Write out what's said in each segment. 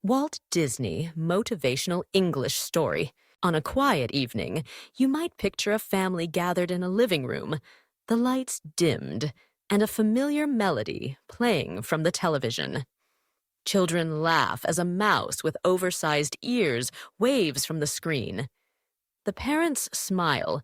Walt Disney motivational English story. On a quiet evening, you might picture a family gathered in a living room, the lights dimmed, and a familiar melody playing from the television. Children laugh as a mouse with oversized ears waves from the screen. The parents smile,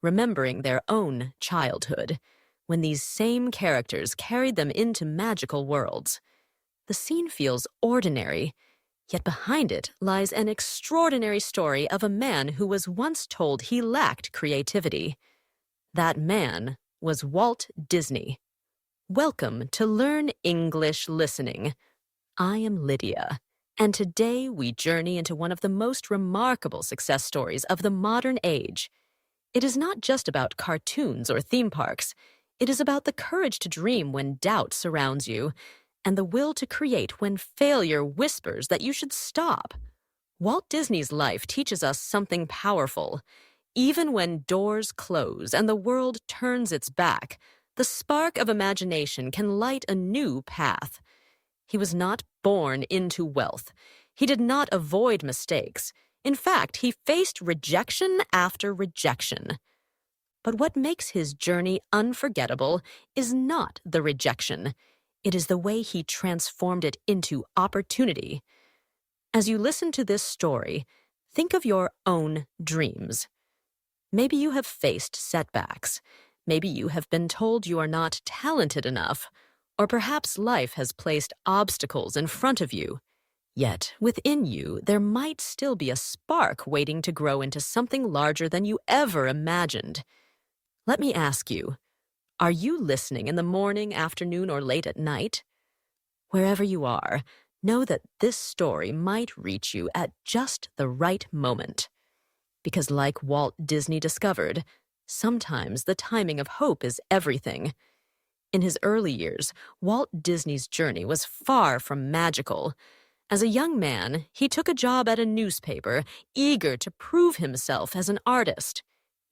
remembering their own childhood, when these same characters carried them into magical worlds. The scene feels ordinary, yet behind it lies an extraordinary story of a man who was once told he lacked creativity. That man was Walt Disney. Welcome to Learn English Listening. I am Lydia, and today we journey into one of the most remarkable success stories of the modern age. It is not just about cartoons or theme parks. It is about the courage to dream when doubt surrounds you, and the will to create when failure whispers that you should stop. Walt Disney's life teaches us something powerful. Even when doors close and the world turns its back, the spark of imagination can light a new path. He was not born into wealth. He did not avoid mistakes. In fact, he faced rejection after rejection. But what makes his journey unforgettable is not the rejection. It is the way he transformed it into opportunity. As you listen to this story, think of your own dreams. Maybe you have faced setbacks. Maybe you have been told you are not talented enough, or perhaps life has placed obstacles in front of you. Yet, within you, there might still be a spark waiting to grow into something larger than you ever imagined. Let me ask you, are you listening in the morning, afternoon, or late at night? Wherever you are, know that this story might reach you at just the right moment. Because like Walt Disney discovered, sometimes the timing of hope is everything. In his early years, Walt Disney's journey was far from magical. As a young man, he took a job at a newspaper, eager to prove himself as an artist.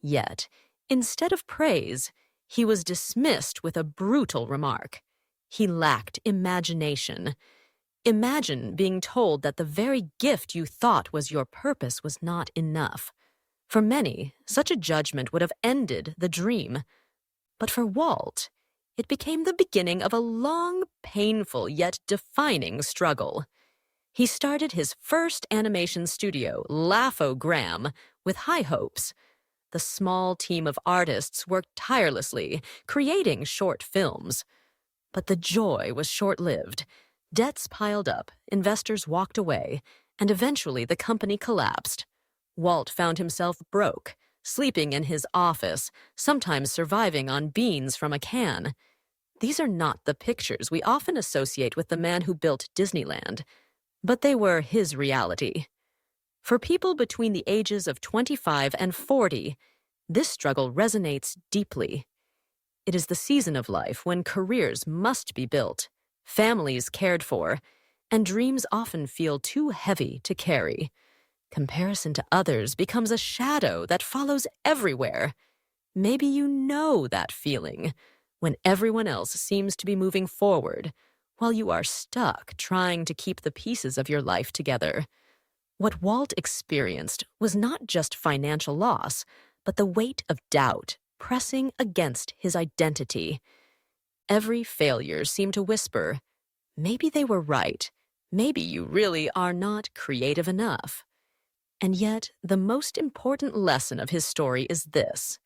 Yet, instead of praise, he was dismissed with a brutal remark. He lacked imagination. Imagine being told that the very gift you thought was your purpose was not enough. For many, such a judgment would have ended the dream. But for Walt, it became the beginning of a long, painful, yet defining struggle. He started his first animation studio, Laugh-O-Gram, with high hopes. The small team of artists worked tirelessly, creating short films. But the joy was short-lived. Debts piled up, investors walked away, and eventually the company collapsed. Walt found himself broke, sleeping in his office, sometimes surviving on beans from a can. These are not the pictures we often associate with the man who built Disneyland, but they were his reality. For people between the ages of 25 and 40, this struggle resonates deeply. It is the season of life when careers must be built, families cared for, and dreams often feel too heavy to carry. Comparison to others becomes a shadow that follows everywhere. Maybe you know that feeling, when everyone else seems to be moving forward, while you are stuck trying to keep the pieces of your life together. What Walt experienced was not just financial loss, but the weight of doubt pressing against his identity. Every failure seemed to whisper, maybe they were right, maybe you really are not creative enough. And yet, the most important lesson of his story is this: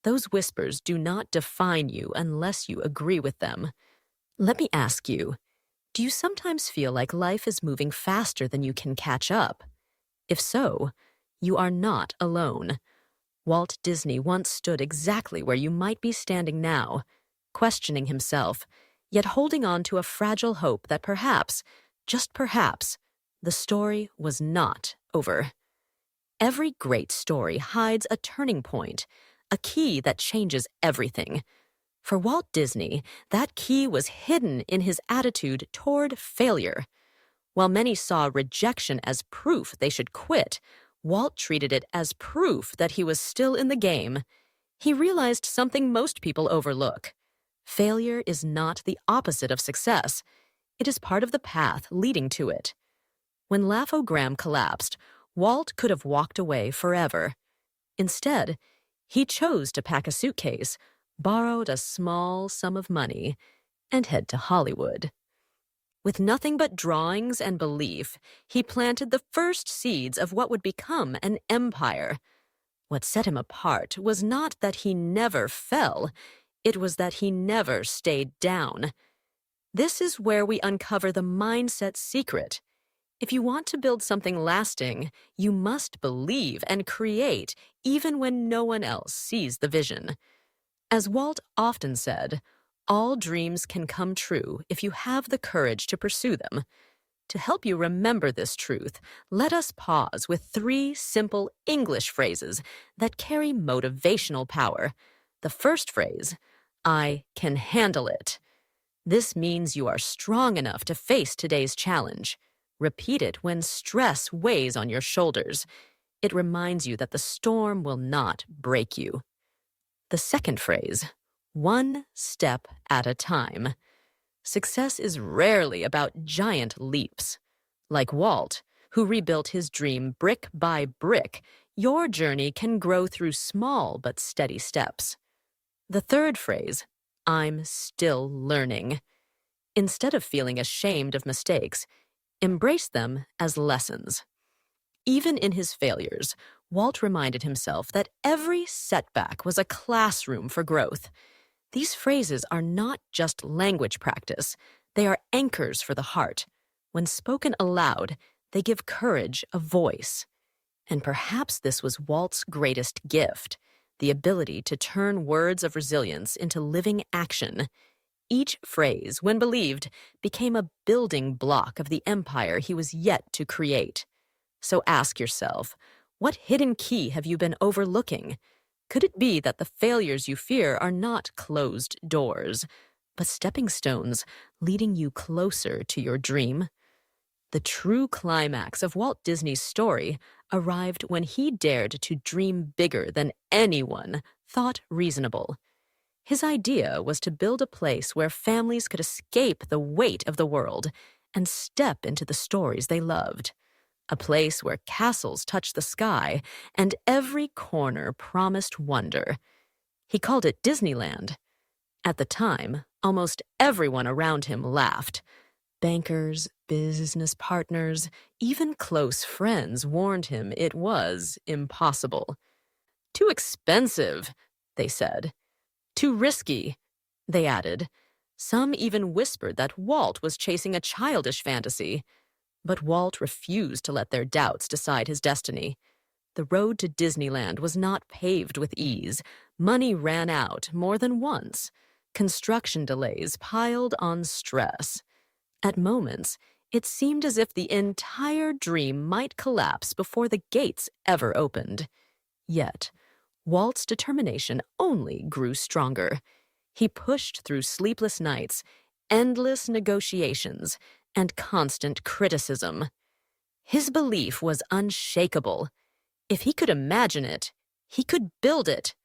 those whispers do not define you unless you agree with them. Let me ask you, do you sometimes feel like life is moving faster than you can catch up? If so, you are not alone. Walt Disney once stood exactly where you might be standing now, questioning himself, yet holding on to a fragile hope that perhaps, just perhaps, the story was not over. Every great story hides a turning point, a key that changes everything. For Walt Disney, that key was hidden in his attitude toward failure. While many saw rejection as proof they should quit, Walt treated it as proof that he was still in the game. He realized something most people overlook. Failure is not the opposite of success. It is part of the path leading to it. When Laugh-O-Gram collapsed, Walt could have walked away forever. Instead, he chose to pack a suitcase, borrowed a small sum of money, and head to Hollywood. With nothing but drawings and belief, he planted the first seeds of what would become an empire. What set him apart was not that he never fell, it was that he never stayed down. This is where we uncover the mindset secret. If you want to build something lasting, you must believe and create even when no one else sees the vision. As Walt often said, all dreams can come true if you have the courage to pursue them. To help you remember this truth, let us pause with 3 simple English phrases that carry motivational power. The first phrase, I can handle it. This means you are strong enough to face today's challenge. Repeat it when stress weighs on your shoulders. It reminds you that the storm will not break you. The second phrase, one step at a time. Success is rarely about giant leaps. Like Walt, who rebuilt his dream brick by brick, your journey can grow through small but steady steps. The third phrase, I'm still learning. Instead of feeling ashamed of mistakes, embrace them as lessons. Even in his failures, Walt reminded himself that every setback was a classroom for growth. These phrases are not just language practice, they are anchors for the heart. When spoken aloud, they give courage a voice. And perhaps this was Walt's greatest gift, the ability to turn words of resilience into living action. Each phrase, when believed, became a building block of the empire he was yet to create. So ask yourself, what hidden key have you been overlooking? Could it be that the failures you fear are not closed doors, but stepping stones leading you closer to your dream? The true climax of Walt Disney's story arrived when he dared to dream bigger than anyone thought reasonable. His idea was to build a place where families could escape the weight of the world and step into the stories they loved. A place where castles touched the sky and every corner promised wonder. He called it Disneyland. At the time, almost everyone around him laughed. Bankers, business partners, even close friends warned him it was impossible. Too expensive, they said. Too risky, they added. Some even whispered that Walt was chasing a childish fantasy. But Walt refused to let their doubts decide his destiny. The road to Disneyland was not paved with ease. Money ran out more than once. Construction delays piled on stress. At moments, it seemed as if the entire dream might collapse before the gates ever opened. Yet, Walt's determination only grew stronger. He pushed through sleepless nights, endless negotiations, and constant criticism. His belief was unshakable. If he could imagine it, he could build it.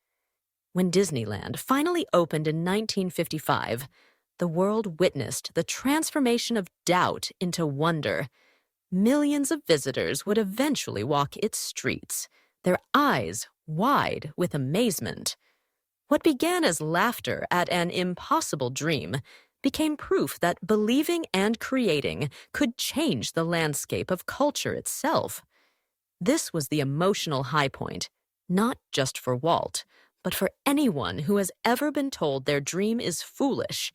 When Disneyland finally opened in 1955, the world witnessed the transformation of doubt into wonder. Millions of visitors would eventually walk its streets, their eyes wide with amazement. What began as laughter at an impossible dream became proof that believing and creating could change the landscape of culture itself. This was the emotional high point, not just for Walt, but for anyone who has ever been told their dream is foolish.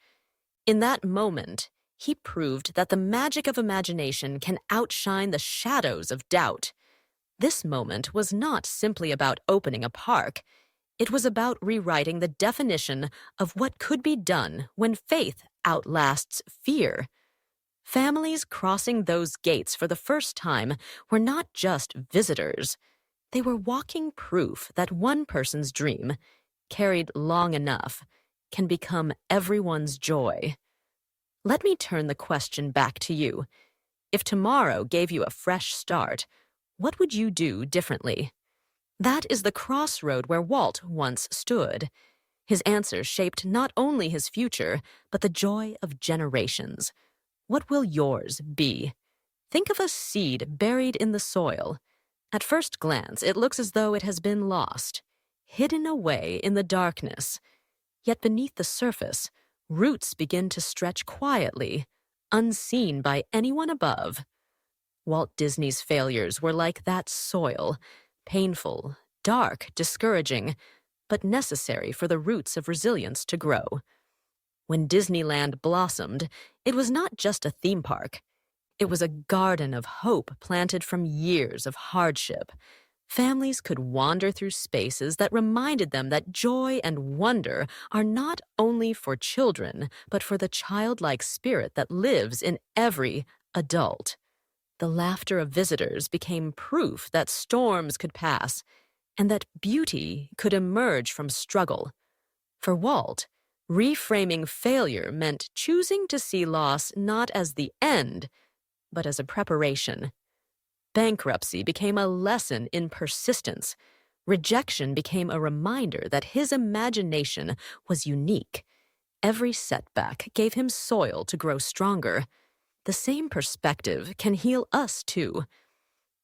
In that moment, he proved that the magic of imagination can outshine the shadows of doubt. This moment was not simply about opening a park. It was about rewriting the definition of what could be done when faith outlasts fear. Families crossing those gates for the first time were not just visitors. They were walking proof that one person's dream, carried long enough, can become everyone's joy. Let me turn the question back to you. If tomorrow gave you a fresh start, what would you do differently? That is the crossroad where Walt once stood. His answers shaped not only his future, but the joy of generations. What will yours be? Think of a seed buried in the soil. At first glance, it looks as though it has been lost, hidden away in the darkness. Yet beneath the surface, roots begin to stretch quietly, unseen by anyone above. Walt Disney's failures were like that soil, painful, dark, discouraging, but necessary for the roots of resilience to grow. When Disneyland blossomed, it was not just a theme park. It was a garden of hope planted from years of hardship. Families could wander through spaces that reminded them that joy and wonder are not only for children, but for the childlike spirit that lives in every adult. The laughter of visitors became proof that storms could pass and that beauty could emerge from struggle. For Walt, reframing failure meant choosing to see loss not as the end, but as a preparation. Bankruptcy became a lesson in persistence. Rejection became a reminder that his imagination was unique. Every setback gave him soil to grow stronger. The same perspective can heal us too.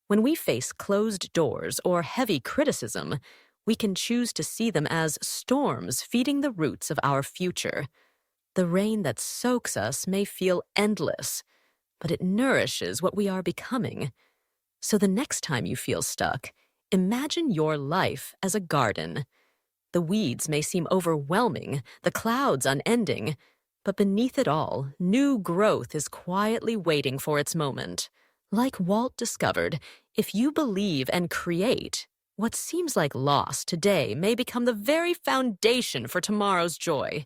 When we face closed doors or heavy criticism, we can choose to see them as storms feeding the roots of our future. The rain that soaks us may feel endless, but it nourishes what we are becoming. So the next time you feel stuck, imagine your life as a garden. The weeds may seem overwhelming, the clouds unending, but beneath it all, new growth is quietly waiting for its moment. Like Walt discovered, if you believe and create, what seems like loss today may become the very foundation for tomorrow's joy.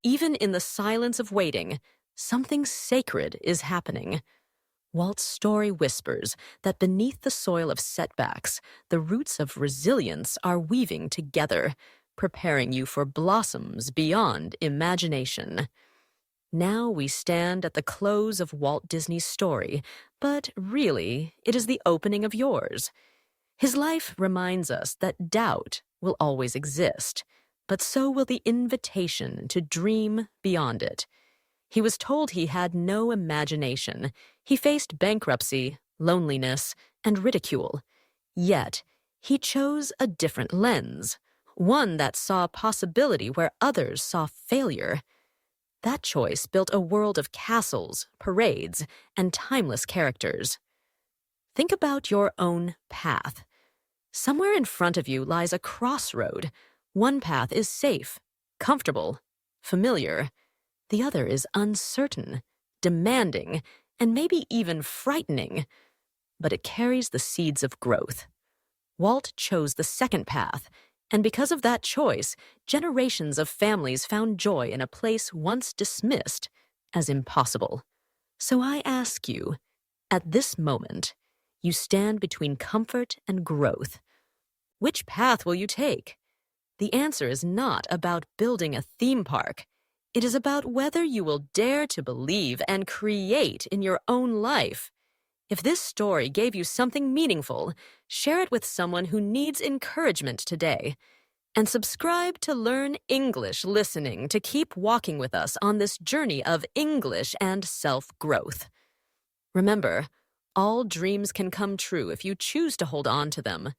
Even in the silence of waiting, something sacred is happening. Walt's story whispers that beneath the soil of setbacks, the roots of resilience are weaving together, preparing you for blossoms beyond imagination. Now we stand at the close of Walt Disney's story, but really, it is the opening of yours. His life reminds us that doubt will always exist, but so will the invitation to dream beyond it. He was told he had no imagination. He faced bankruptcy, loneliness, and ridicule. Yet, he chose a different lens, one that saw possibility where others saw failure. That choice built a world of castles, parades, and timeless characters. Think about your own path. Somewhere in front of you lies a crossroad. One path is safe, comfortable, familiar. The other is uncertain, demanding, and maybe even frightening. But it carries the seeds of growth. Walt chose the second path, and because of that choice, generations of families found joy in a place once dismissed as impossible. So I ask you, at this moment, you stand between comfort and growth. Which path will you take? The answer is not about building a theme park. It is about whether you will dare to believe and create in your own life. If this story gave you something meaningful, share it with someone who needs encouragement today. And subscribe to Learn English Listening to keep walking with us on this journey of English and self-growth. Remember, all dreams can come true if you choose to hold on to them.